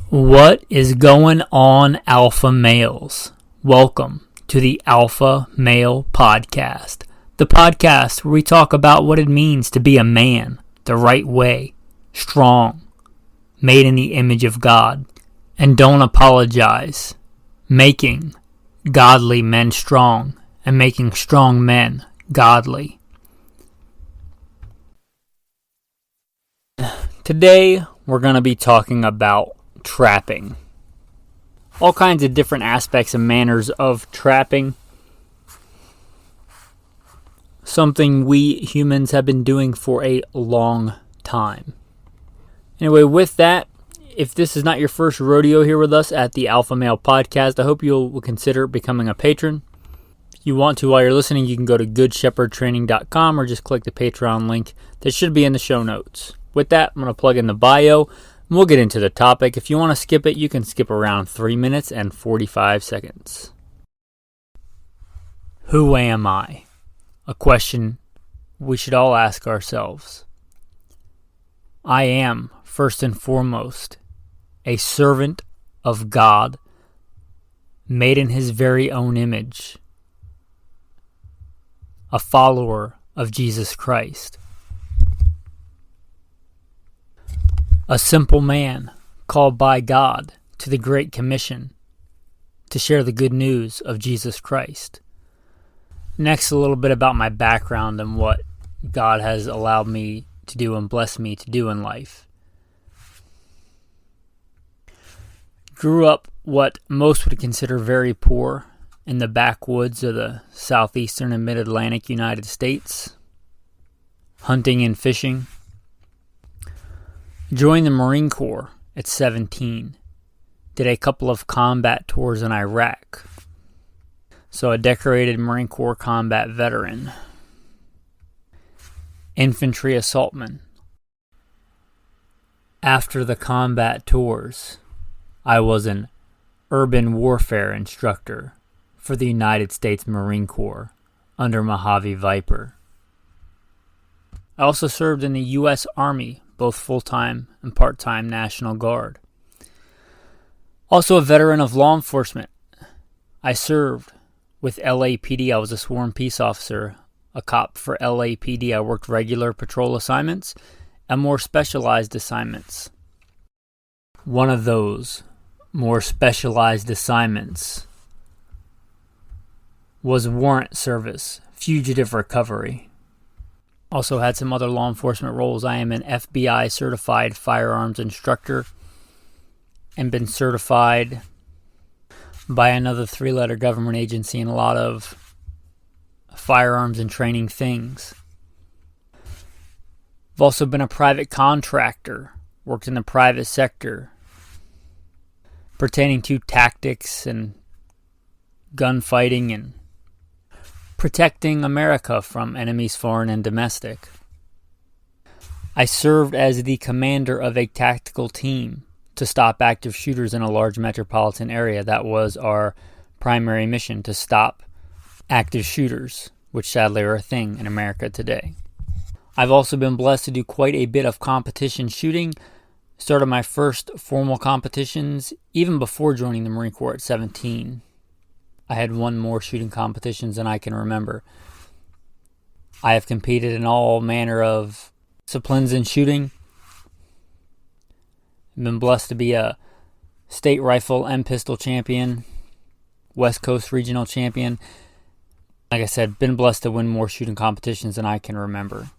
What is going on, alpha males? Welcome to the Alpha Male Podcast, the podcast where we talk about what it means to be a man the right way, strong, made in the image of God, and don't apologize, making godly men strong and making strong men godly. Today, we're going to be talking about trapping. All kinds of different aspects and manners of trapping. Something we humans have been doing for a long time. Anyway, with that, if this is not your first rodeo here with us at the Alpha Male Podcast, I hope you'll consider becoming a patron. If you want to while you're listening, you can go to goodshepherdtraining.com or just click the Patreon link that should be in the show notes. With that, I'm going to plug in the bio. We'll get into the topic. If you want to skip it, you can skip around 3 minutes and 45 seconds. Who am I? A question we should all ask ourselves. I am, first and foremost, a servant of God, made in His very own image, a follower of Jesus Christ. A simple man called by God to the Great Commission to share the good news of Jesus Christ. Next, a little bit about my background and what God has allowed me to do and blessed me to do in life. Grew up what most would consider very poor in the backwoods of the southeastern and mid-Atlantic United States, hunting and fishing. Joined the Marine Corps at 17. Did a couple of combat tours in Iraq. So a decorated Marine Corps combat veteran. Infantry assaultman. After the combat tours, I was an urban warfare instructor for the United States Marine Corps under Mojave Viper. I also served in the U.S. Army, both full-time and part-time National Guard. Also a veteran of law enforcement. I served with LAPD. I was a sworn peace officer, a cop for LAPD. I worked regular patrol assignments and more specialized assignments. One of those more specialized assignments was warrant service, fugitive recovery. Also had some other law enforcement roles. I am an FBI certified firearms instructor and been certified by another 3-letter government agency in a lot of firearms and training things. I've also been a private contractor, worked in the private sector pertaining to tactics and gunfighting and protecting America from enemies foreign and domestic. I served as the commander of a tactical team to stop active shooters in a large metropolitan area. That was our primary mission, to stop active shooters, which sadly are a thing in America today. I've also been blessed to do quite a bit of competition shooting. Started my first formal competitions even before joining the Marine Corps at 17. I had won more shooting competitions than I can remember. I have competed in all manner of disciplines in shooting. I've been blessed to be a state rifle and pistol champion, West Coast regional champion. Like I said, been blessed to win more shooting competitions than I can remember.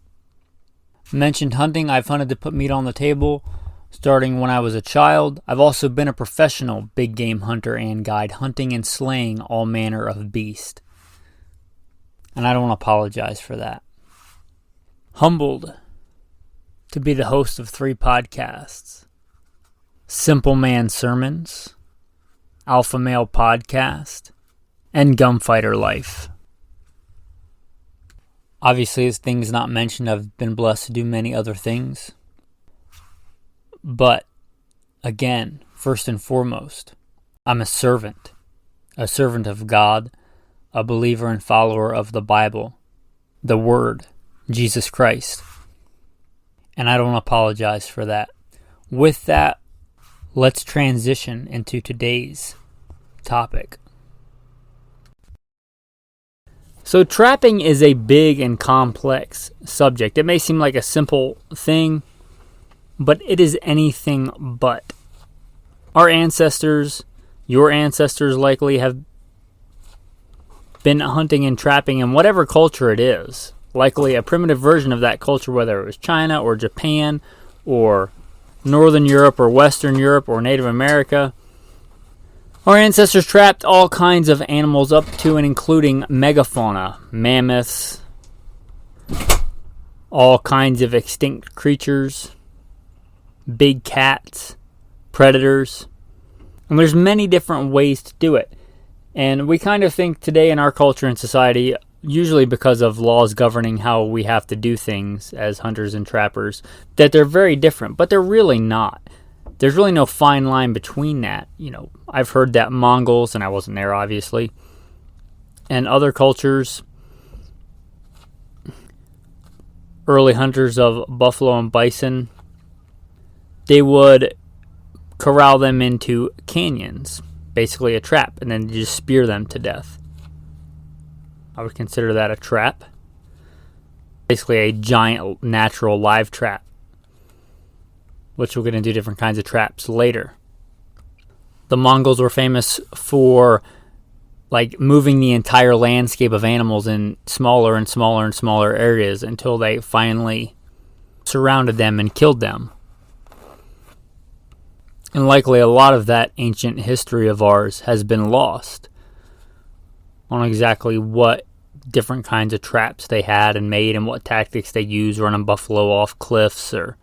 Mentioned hunting. I've hunted to put meat on the table starting when I was a child. I've also been a professional big game hunter and guide, hunting and slaying all manner of beast. And I don't apologize for that. Humbled to be the host of 3 podcasts. Simple Man Sermons, Alpha Male Podcast, and Gunfighter Life. Obviously, as things not mentioned, I've been blessed to do many other things. But, again, first and foremost, I'm a servant of God, a believer and follower of the Bible, the Word, Jesus Christ. And I don't apologize for that. With that, Let's transition into today's topic. So trapping is a big and complex subject. It may seem like a simple thing, but it is anything but. Our ancestors, your ancestors likely have been hunting and trapping in whatever culture it is. Likely a primitive version of that culture, whether it was China or Japan or Northern Europe or Western Europe or Native America. Our ancestors trapped all kinds of animals up to and including megafauna, mammoths, all kinds of extinct creatures, big cats, predators. And there's many different ways to do it. And we kind of think today in our culture and society, usually because of laws governing how we have to do things as hunters and trappers, that they're very different, but they're really not. There's really no fine line between that. You know, I've heard that Mongols, and I wasn't there obviously, and other cultures, early hunters of buffalo and bison, they would corral them into canyons, basically a trap, and then just spear them to death. I would consider that a trap. Basically a giant natural live trap, which we're going to do different kinds of traps later. The Mongols were famous for moving the entire landscape of animals in smaller and smaller and smaller areas until they finally surrounded them and killed them. And likely a lot of that ancient history of ours has been lost on exactly what different kinds of traps they had and made and what tactics they used, running buffalo off cliffs. Or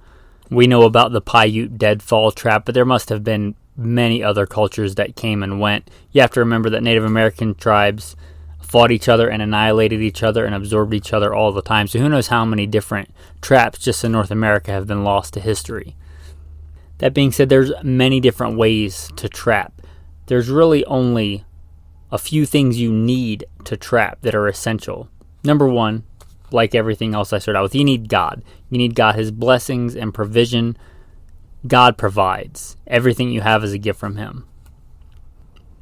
we know about the Paiute deadfall trap, but there must have been many other cultures that came and went. You have to remember that Native American tribes fought each other and annihilated each other and absorbed each other all the time. So who knows how many different traps just in North America have been lost to history. That being said, there's many different ways to trap. There's really only a few things you need to trap that are essential. Number one, like everything else I started out with, you need God. You need God, His blessings and provision. God provides. Everything you have is a gift from Him.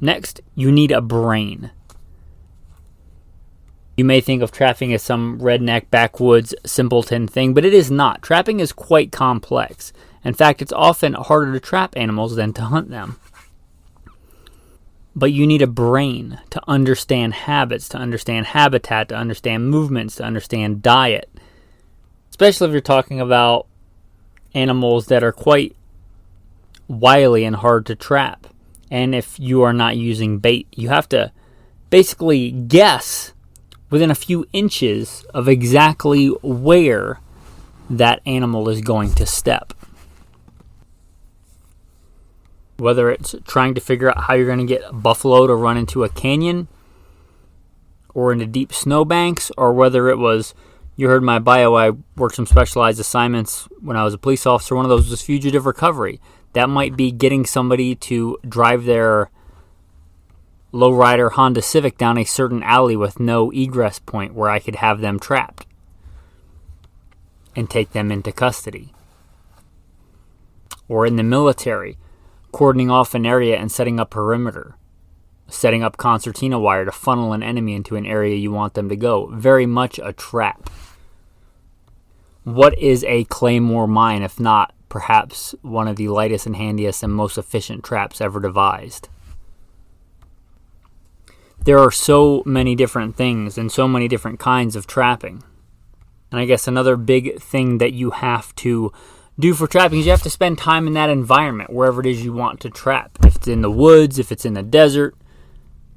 Next, you need a brain. You may think of trapping as some redneck, backwoods, simpleton thing, but it is not. Trapping is quite complex. In fact, it's often harder to trap animals than to hunt them. But you need a brain to understand habits, to understand habitat, to understand movements, to understand diet. Especially if you're talking about animals that are quite wily and hard to trap. And if you are not using bait, you have to basically guess within a few inches of exactly where that animal is going to step. Whether it's trying to figure out how you're going to get a buffalo to run into a canyon or into deep snowbanks, or whether it was, you heard my bio, I worked some specialized assignments when I was a police officer. One of those was fugitive recovery. That might be getting somebody to drive their lowrider Honda Civic down a certain alley with no egress point where I could have them trapped and take them into custody. Or in the military, cordoning off an area and setting up perimeter, setting up concertina wire to funnel an enemy into an area you want them to go. Very much a trap. What is a claymore mine if not perhaps one of the lightest and handiest and most efficient traps ever devised? There are so many different things and so many different kinds of trapping. And I guess another big thing that you have to do for trapping is you have to spend time in that environment, wherever it is you want to trap. If it's in the woods, if it's in the desert,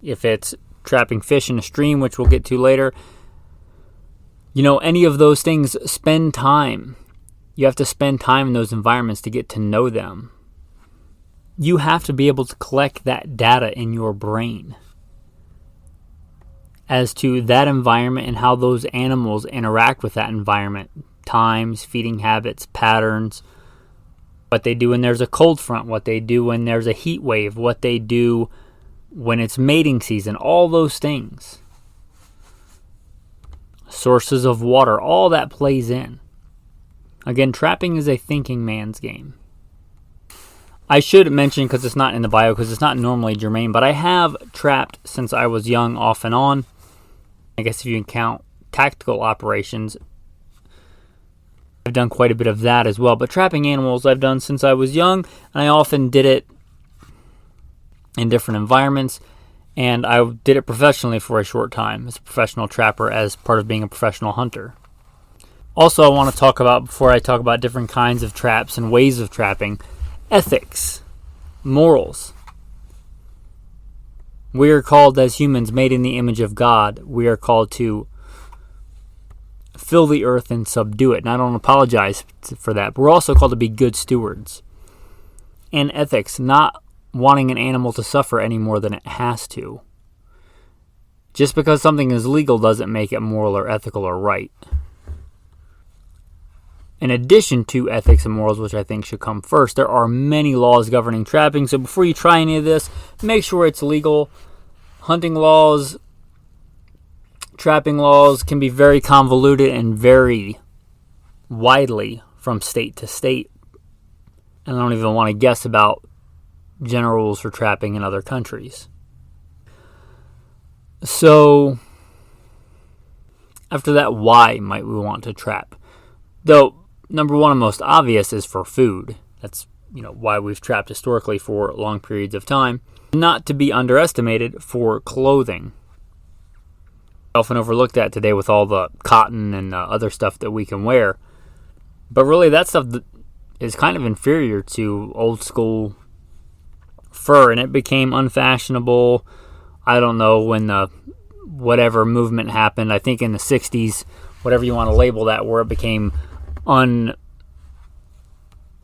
if it's trapping fish in a stream, which we'll get to later. You know, any of those things, spend time. You have to spend time in those environments to get to know them. You have to be able to collect that data in your brain as to that environment and how those animals interact with that environment. Times, feeding habits, patterns, what they do when there's a cold front, what they do when there's a heat wave, what they do when it's mating season, all those things. Sources of water, all that plays in. Again, trapping is a thinking man's game. I should mention, because it's not in the bio, because it's not normally germane, but I have trapped since I was young off and on. I guess if you can count tactical operations, I've done quite a bit of that as well. But trapping animals I've done since I was young, and I often did it in different environments, and I did it professionally for a short time as a professional trapper as part of being a professional hunter. Also, I want to talk about, before I talk about different kinds of traps and ways of trapping, ethics, morals. We are called as humans, made in the image of God. We are called to fill the earth and subdue it. And I don't apologize for that. But we're also called to be good stewards. And ethics, not wanting an animal to suffer any more than it has to. Just because something is legal doesn't make it moral or ethical or right. In addition to ethics and morals, which I think should come first, there are many laws governing trapping. So before you try any of this, make sure it's legal. Hunting laws, trapping laws can be very convoluted and vary widely from state to state. And I don't even want to guess about general rules for trapping in other countries. So, after that, why might we want to trap? Though, number one and most obvious is for food. That's, why we've trapped historically for long periods of time. Not to be underestimated, for clothing. Often overlooked that today with all the cotton and other stuff that we can wear. But really, that stuff is kind of inferior to old school fur, and it became unfashionable. I don't know when the whatever movement happened. I think in the 60s, whatever you want to label that, where it became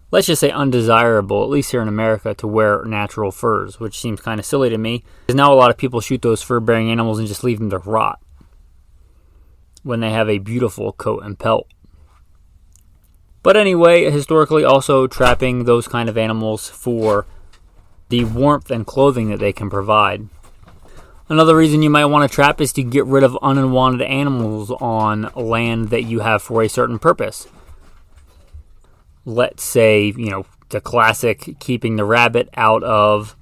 let's just say undesirable, at least here in America, to wear natural furs, which seems kind of silly to me. Because now a lot of people shoot those fur-bearing animals and just leave them to rot when they have a beautiful coat and pelt. But anyway, historically also trapping those kind of animals for the warmth and clothing that they can provide. Another reason you might want to trap is to get rid of unwanted animals on land that you have for a certain purpose. Let's say, the classic keeping the rabbit out of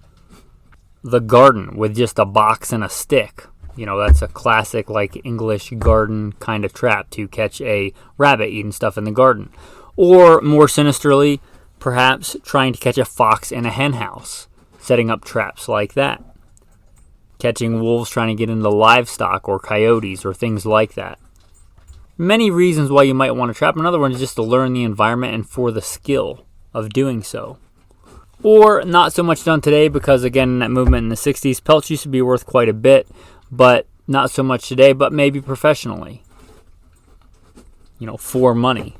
the garden with just a box and a stick. That's a classic English garden kind of trap, to catch a rabbit eating stuff in the garden. Or more sinisterly, perhaps trying to catch a fox in a hen house, setting up traps like that. Catching wolves trying to get into livestock, or coyotes, or things like that. Many reasons why you might want to trap. Another one is just to learn the environment and for the skill of doing so. Or not so much done today, because again, in that movement in the 60s, pelts used to be worth quite a bit, but not so much today, but maybe professionally. For money.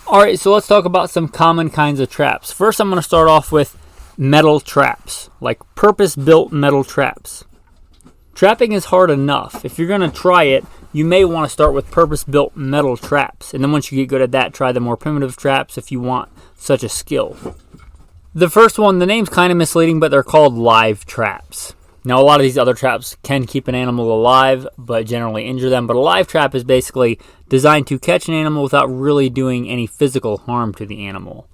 Alright, so let's talk about some common kinds of traps. First, I'm going to start off with metal traps, like purpose-built metal traps. Trapping is hard enough. If you're going to try it, you may want to start with purpose-built metal traps. And then once you get good at that, try the more primitive traps if you want such a skill. The first one, the name's kind of misleading, but they're called live traps. Now, a lot of these other traps can keep an animal alive, but generally injure them. But a live trap is basically designed to catch an animal without really doing any physical harm to the animal.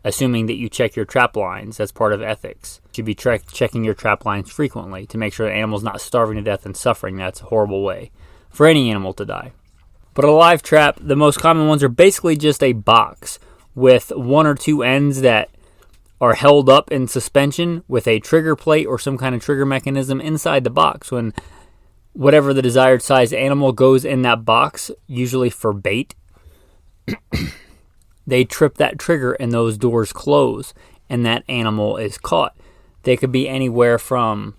Assuming that you check your trap lines. That's part of ethics. You should be checking your trap lines frequently to make sure the animal's not starving to death and suffering. That's a horrible way for any animal to die. But a live trap, the most common ones are basically just a box with one or two ends that are held up in suspension with a trigger plate or some kind of trigger mechanism inside the box. When whatever the desired size animal goes in that box, usually for bait, they trip that trigger and those doors close and that animal is caught. They could be anywhere from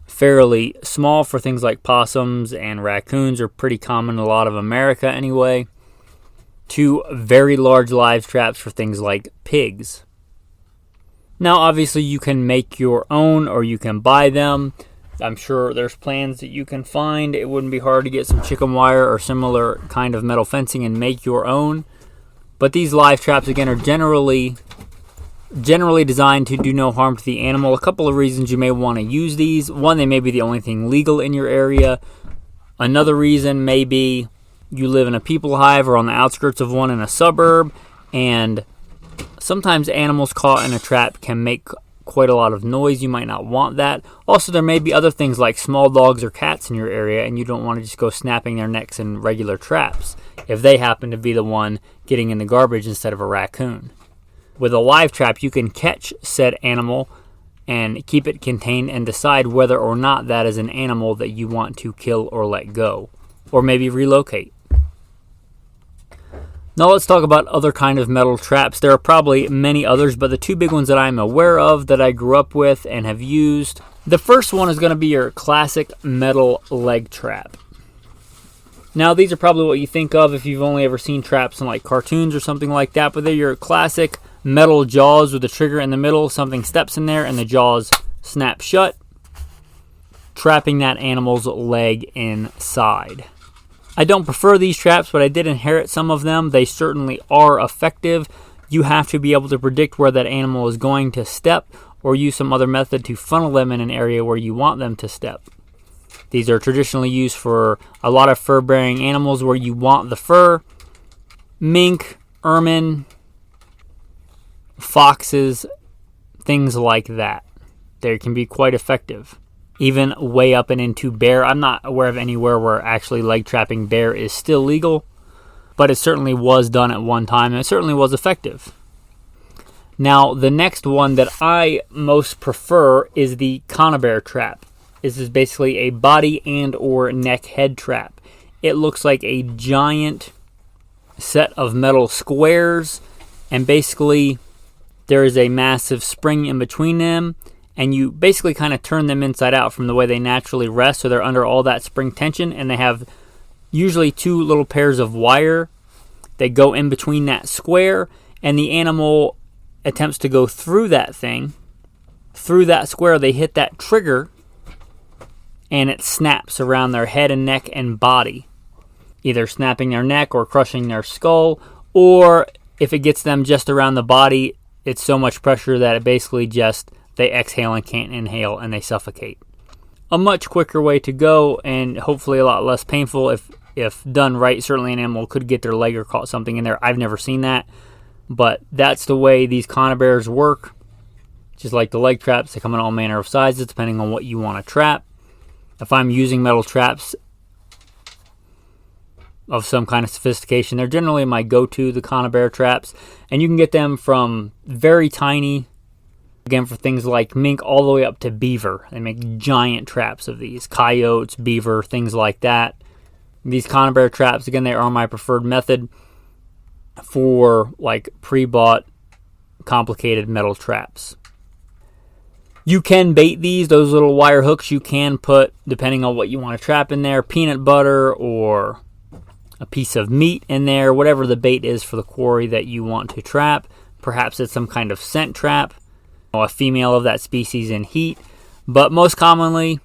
fairly small for things like possums and raccoons, are pretty common in a lot of America anyway, to very large live traps for things like pigs. Now, obviously, you can make your own or you can buy them. I'm sure there's plans that you can find. It wouldn't be hard to get some chicken wire or similar kind of metal fencing and make your own. But these live traps, again, are generally designed to do no harm to the animal. A couple of reasons you may want to use these. One, they may be the only thing legal in your area. Another reason may be you live in a people hive or on the outskirts of one in a suburb, and Sometimes animals caught in a trap can make quite a lot of noise. You might not want that. Also, there may be other things like small dogs or cats in your area, and you don't want to just go snapping their necks in regular traps if they happen to be the one getting in the garbage instead of a raccoon. With a live trap, you can catch said animal and keep it contained and decide whether or not that is an animal that you want to kill or let go, or maybe relocate. Now let's talk about other kind of metal traps. There are probably many others, but the two big ones that I'm aware of that I grew up with and have used. The first one is going to be your classic metal leg trap. Now these are probably what you think of if you've only ever seen traps in like cartoons or something like that, but they're your classic metal jaws with a trigger in the middle. Something steps in there and the jaws snap shut, trapping that animal's leg inside. I don't prefer these traps, but I did inherit some of them. They certainly are effective. You have to be able to predict where that animal is going to step or use some other method to funnel them in an area where you want them to step. These are traditionally used for a lot of fur-bearing animals where you want the fur. Mink, ermine, foxes, things like that. They can be quite effective. Even way up and into bear. I'm not aware of anywhere where actually leg trapping bear is still legal, but it certainly was done at one time, and it certainly was effective. Now, the next one that I most prefer is the conibear trap. This is basically a body and or neck head trap. It looks like a giant set of metal squares, and basically there is a massive spring in between them, and you basically kind of turn them inside out from the way they naturally rest, so they're under all that spring tension, and they have usually two little pairs of wire that go in between that square, and the animal attempts to go through that thing. Through that square, they hit that trigger, and it snaps around their head and neck and body, either snapping their neck or crushing their skull, or if it gets them just around the body, it's so much pressure that it basically just they exhale and can't inhale and they suffocate. A much quicker way to go, and hopefully a lot less painful if done right. Certainly an animal could get their leg or caught something in there. I've never seen that, but that's the way these conibears work. Just like the leg traps, they come in all manner of sizes depending on what you want to trap. If I'm using metal traps of some kind of sophistication, they're generally my go-to, the conibear traps, and you can get them from very tiny, again, for things like mink all the way up to beaver. They make giant traps of these. Coyotes, beaver, things like that. These conibear traps, again, they are my preferred method for like pre-bought complicated metal traps. You can bait these, those little wire hooks. You can put, depending on what you want to trap in there, peanut butter or a piece of meat in there, whatever the bait is for the quarry that you want to trap. Perhaps it's some kind of scent trap, a female of that species in heat, but most commonly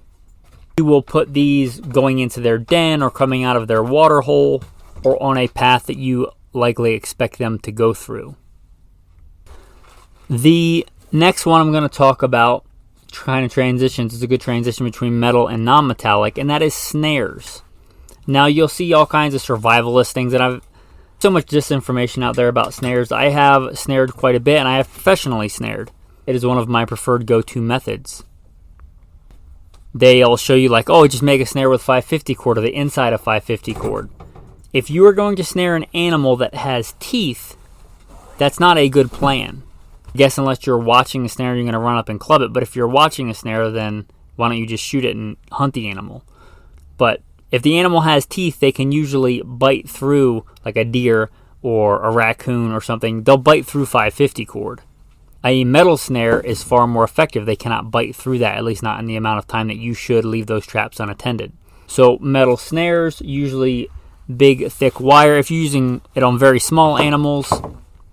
you will put these going into their den or coming out of their water hole or on a path that you likely expect them to go through. The next one I'm going to talk about, trying to transitions, is a good transition between metal and non-metallic, and that is snares. Now you'll see all kinds of survivalist things, and I've so much disinformation out there about snares. I have snared quite a bit, and I have professionally snared. It is one of my preferred go-to methods. They'll show you like, oh, just make a snare with 550 cord or the inside of 550 cord. If you are going to snare an animal that has teeth, that's not a good plan. I guess unless you're watching a snare, you're going to run up and club it. But if you're watching a snare, then why don't you just shoot it and hunt the animal? But if the animal has teeth, they can usually bite through, like a deer or a raccoon or something. They'll bite through 550 cord. A metal snare is far more effective. They cannot bite through that, at least not in the amount of time that you should leave those traps unattended. So metal snares, usually big, thick wire. If you're using it on very small animals,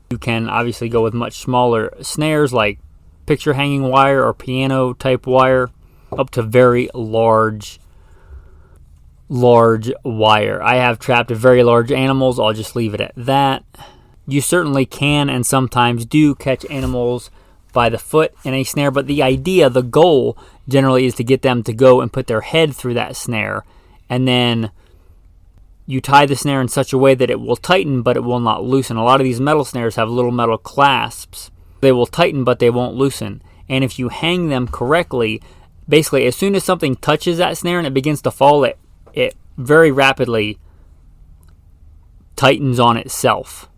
you can obviously go with much smaller snares like picture hanging wire or piano type wire, up to very large wire. I have trapped very large animals. I'll just leave it at that. You certainly can and sometimes do catch animals by the foot in a snare, but the idea, the goal, generally is to get them to go and put their head through that snare and then you tie the snare in such a way that it will tighten, but it will not loosen. A lot of these metal snares have little metal clasps. They will tighten, but they won't loosen. And if you hang them correctly, basically as soon as something touches that snare and it begins to fall, it very rapidly tightens on itself.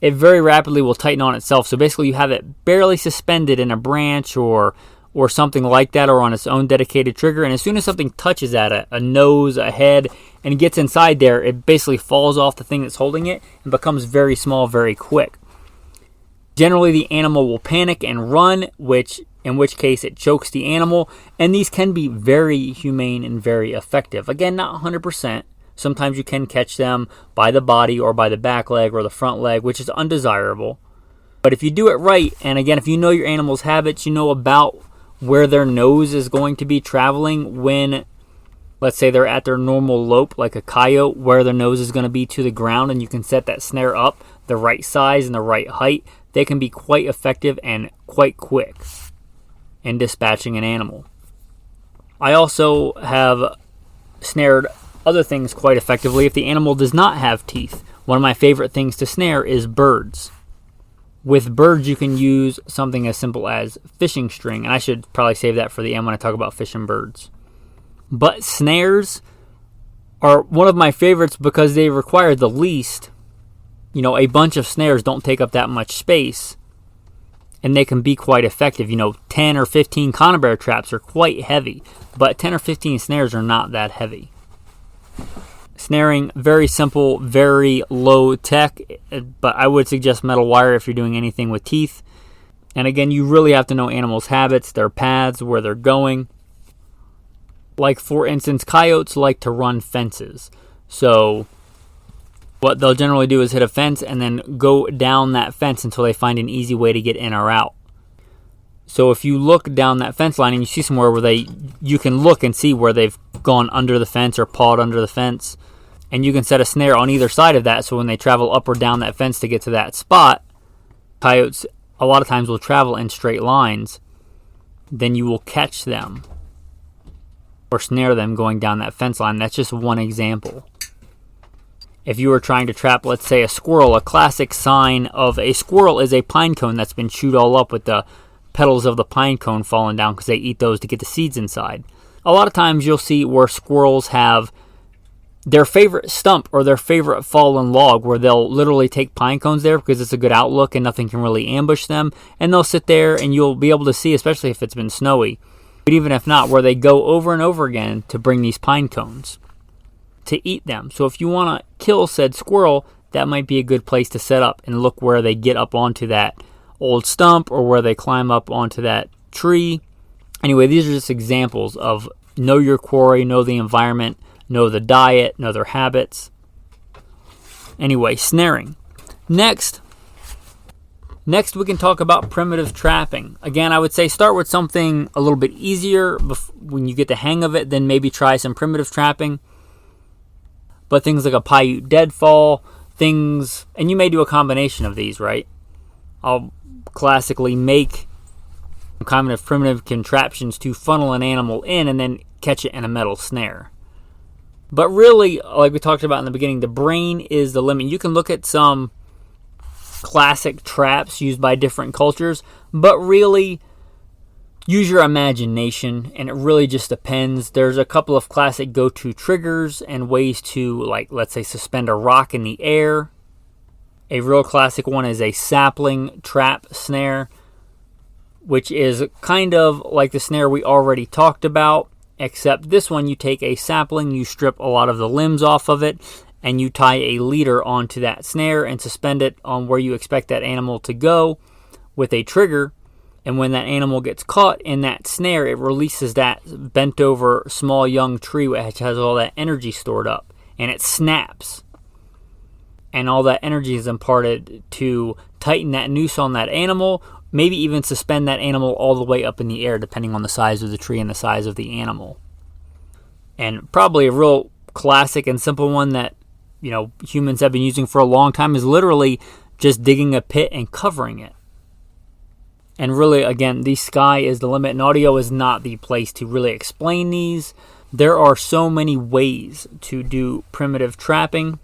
It very rapidly will tighten on itself. So basically you have it barely suspended in a branch or something like that, or on its own dedicated trigger, and as soon as something touches at a nose, a head, and gets inside there, it basically falls off the thing that's holding it and becomes very small very quick. Generally the animal will panic and run, in which case it chokes the animal, and these can be very humane and very effective. Again, not 100%. Sometimes you can catch them by the body or by the back leg or the front leg, which is undesirable. But if you do it right, and again, if you know your animal's habits, you know about where their nose is going to be traveling when, let's say, they're at their normal lope, like a coyote, where their nose is going to be to the ground, and you can set that snare up the right size and the right height, they can be quite effective and quite quick in dispatching an animal. I also have snared other things quite effectively if the animal does not have teeth. One of my favorite things to snare is birds. With birds, you can use something as simple as fishing string, and I should probably save that for the end when I talk about fishing birds. But snares are one of my favorites because they require the least. A bunch of snares don't take up that much space, and they can be quite effective. 10 or 15 conibear traps are quite heavy, but 10 or 15 snares are not that heavy. Snaring, very simple, very low tech, but I would suggest metal wire if you're doing anything with teeth. And again, you really have to know animals' habits, their paths, where they're going. Like, for instance, coyotes like to run fences. So what they'll generally do is hit a fence and then go down that fence until they find an easy way to get in or out. So if you look down that fence line and you see somewhere where you can look and see where they've gone under the fence or pawed under the fence, and you can set a snare on either side of that, so when they travel up or down that fence to get to that spot, coyotes a lot of times will travel in straight lines, then you will catch them or snare them going down that fence line. That's just one example. If you were trying to trap, let's say, a squirrel, a classic sign of a squirrel is a pine cone that's been chewed all up with the petals of the pine cone falling down because they eat those to get the seeds inside. A lot of times you'll see where squirrels have their favorite stump or their favorite fallen log, where they'll literally take pine cones there because it's a good outlook and nothing can really ambush them, and they'll sit there and you'll be able to see, especially if it's been snowy, but even if not, where they go over and over again to bring these pine cones to eat them. So if you want to kill said squirrel, that might be a good place to set up and look where they get up onto that old stump or where they climb up onto that tree. Anyway, these are just examples of know your quarry, know the environment, know the diet, know their habits. Anyway, snaring. Next we can talk about primitive trapping. Again, I would say start with something a little bit easier when you get the hang of it, then maybe try some primitive trapping. But things like a Paiute deadfall, and you may do a combination of these, right? I'll classically make kind of primitive contraptions to funnel an animal in and then catch it in a metal snare. But really, like we talked about in the beginning, the brain is the limit. You can look at some classic traps used by different cultures, but really use your imagination, and it really just depends. There's a couple of classic go-to triggers and ways to, like, let's say, suspend a rock in the air. A real classic one is a sapling trap snare, which is kind of like the snare we already talked about, except this one you take a sapling, you strip a lot of the limbs off of it, and you tie a leader onto that snare and suspend it on where you expect that animal to go with a trigger. And when that animal gets caught in that snare, it releases that bent over small young tree which has all that energy stored up, and it snaps. And all that energy is imparted to tighten that noose on that animal, maybe even suspend that animal all the way up in the air, depending on the size of the tree and the size of the animal. And probably a real classic and simple one that, humans have been using for a long time is literally just digging a pit and covering it. And really, again, the sky is the limit, and audio is not the place to really explain these. There are so many ways to do primitive trapping,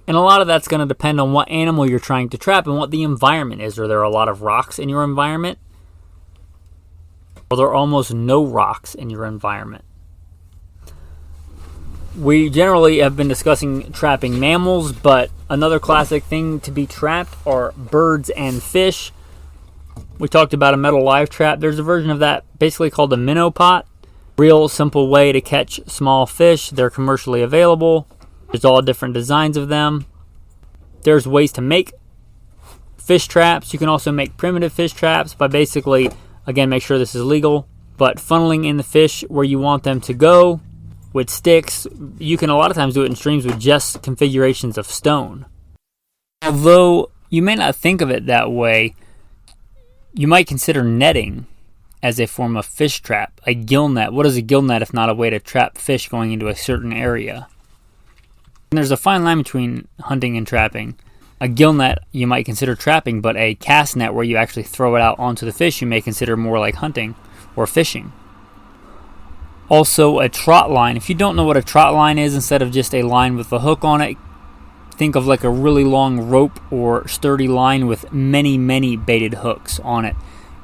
and a lot of that's going to depend on what animal you're trying to trap and what the environment is. Are there a lot of rocks in your environment? Or there are almost no rocks in your environment? We generally have been discussing trapping mammals, but another classic thing to be trapped are birds and fish. We talked about a metal live trap. There's a version of that basically called a minnow pot. Real simple way to catch small fish. They're commercially available. There's all different designs of them. There's ways to make fish traps. You can also make primitive fish traps by basically, again, make sure this is legal, but funneling in the fish where you want them to go with sticks. You can a lot of times do it in streams with just configurations of stone. Although you may not think of it that way, you might consider netting as a form of fish trap. A gill net. What is a gill net if not a way to trap fish going into a certain area? And there's a fine line between hunting and trapping. A gill net you might consider trapping, but a cast net where you actually throw it out onto the fish you may consider more like hunting or fishing. Also, a trot line. If you don't know what a trot line is, instead of just a line with a hook on it, think of like a really long rope or sturdy line with many, many baited hooks on it,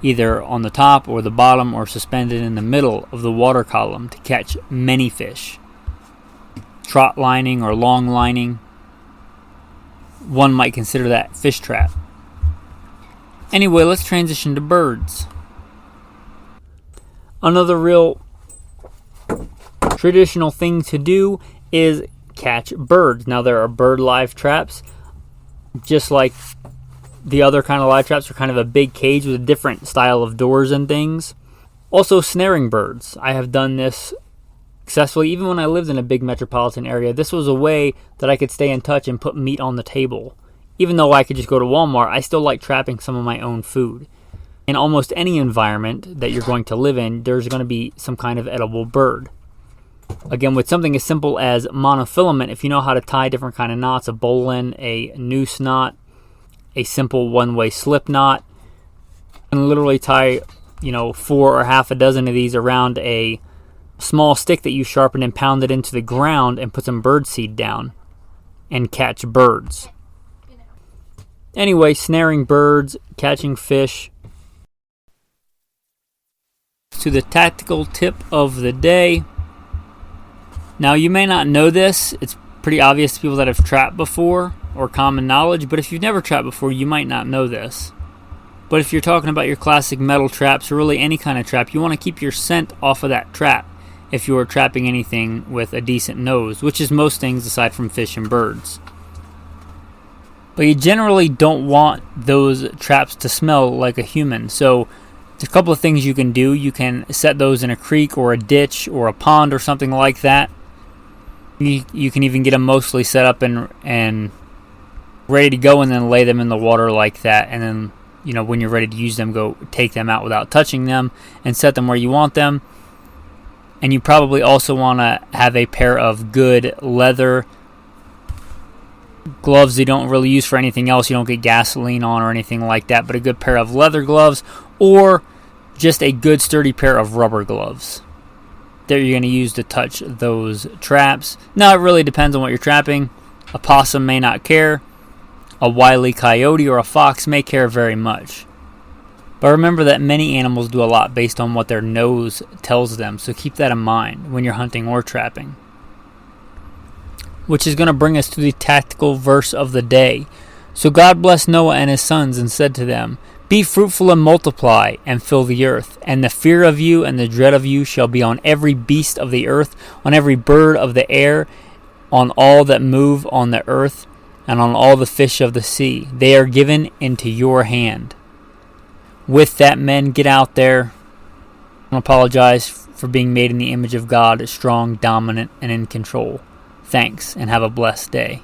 either on the top or the bottom or suspended in the middle of the water column to catch many fish. Trot lining or long lining, one might consider that fish trap. Anyway, let's transition to birds. Another real traditional thing to do is catch birds. Now, there are bird live traps, just like the other kind of live traps are kind of a big cage with a different style of doors and things. Also, snaring birds. I have done this successfully even when I lived in a big metropolitan area. This was a way that I could stay in touch and put meat on the table. Even though I could just go to Walmart, I still like trapping some of my own food. In almost any environment that you're going to live in, there's going to be some kind of edible bird. Again, with something as simple as monofilament, if you know how to tie different kind of knots, a bowline, a noose knot, a simple one-way slip knot, and literally tie, 4 or half a dozen of these around a small stick that you sharpen and pound it into the ground and put some bird seed down and catch birds. Anyway, snaring birds, catching fish. To the tactical tip of the day. Now, you may not know this. It's pretty obvious to people that have trapped before or common knowledge, but if you've never trapped before, you might not know this. But if you're talking about your classic metal traps or really any kind of trap, you want to keep your scent off of that trap if you are trapping anything with a decent nose, which is most things aside from fish and birds. But you generally don't want those traps to smell like a human, so there's a couple of things you can do. You can set those in a creek or a ditch or a pond or something like that. You can even get them mostly set up and ready to go and then lay them in the water like that. And then, when you're ready to use them, go take them out without touching them and set them where you want them. And you probably also want to have a pair of good leather gloves you don't really use for anything else. You don't get gasoline on or anything like that, but a good pair of leather gloves or just a good sturdy pair of rubber gloves that you're going to use to touch those traps. Now, it really depends on what you're trapping. A possum may not care. A wily coyote or a fox may care very much. But remember that many animals do a lot based on what their nose tells them, so keep that in mind when you're hunting or trapping. Which is going to bring us to the tactical verse of the day. So God blessed Noah and his sons and said to them, "Be fruitful and multiply, and fill the earth. And the fear of you and the dread of you shall be on every beast of the earth, on every bird of the air, on all that move on the earth, and on all the fish of the sea. They are given into your hand." With that, men, get out there. I don't apologize for being made in the image of God, strong, dominant, and in control. Thanks, and have a blessed day.